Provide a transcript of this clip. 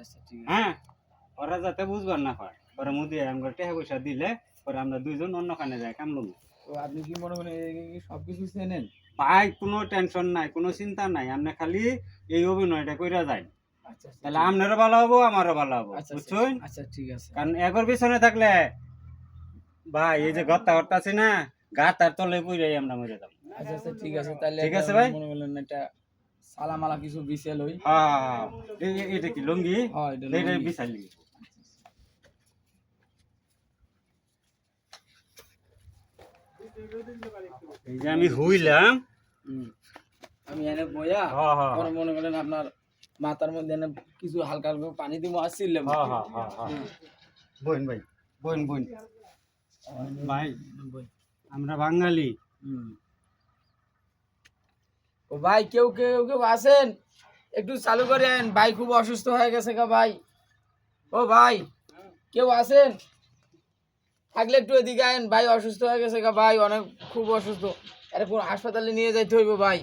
আচ্ছা আচ্ছা ঠিক আছে। হ্যাঁ ওরা যাতে বুঝবার না পারে পরে মুদি আমরা টাকা পয়সা দিলে পরে আমরা দুইজন অন্য কানে যাই কাম লমু। তো আপনি কি মনে করেন সবকিছু চেনেন? ভাই কোনো টেনশন নাই কোনো চিন্তা নাই আপনি খালি এই অভিনয়টা কইরা যাই আচ্ছা আচ্ছা তাহলে আপনারও ভালো হবো আমারও ভালো হবো আচ্ছা আচ্ছা বুঝছেন আচ্ছা ঠিক আছে। কারণ একর পিছনে থাকলে ভাই এই যে গত্তা গত্তা আছে না গা তার তলে পুইরাই আমরা মরে যাবো। আচ্ছা আচ্ছা ঠিক আছে তাহলে ঠিক আছে ভাই? মনে করলেন এটা সালামালা কিছু বিছেল হই। হ্যাঁ এটা কি লুঙ্গি হ্যাঁ এটা এটা লুঙ্গি। বিছালি এই যে আমি হইলাম হুম। আমি এনে বইয়া হ্যাঁ হ্যাঁ পরে মনে করেন আপনার মাথার মধ্যে এনে কিছু হালকা হালকা পানি দিব আসছিলাম। হ্যাঁ হ্যাঁ হ্যাঁ হ্যাঁ বোন ভাই বোন বোন ভাই আমরা বাঙালি হুম। ও ভাই কেউ কেউ কেউ আছেন একটু চালু করেন ভাই খুব অসুস্থ হয়ে গেছে গা ভাই। ও ভাই কেউ আছেন থাকলে একটু এদিকে আয়েন ভাই অসুস্থ হয়ে গেছে গা ভাই অনেক খুব অসুস্থ আরে কোন হাসপাতালে নিয়ে যাইতে হইব ভাই।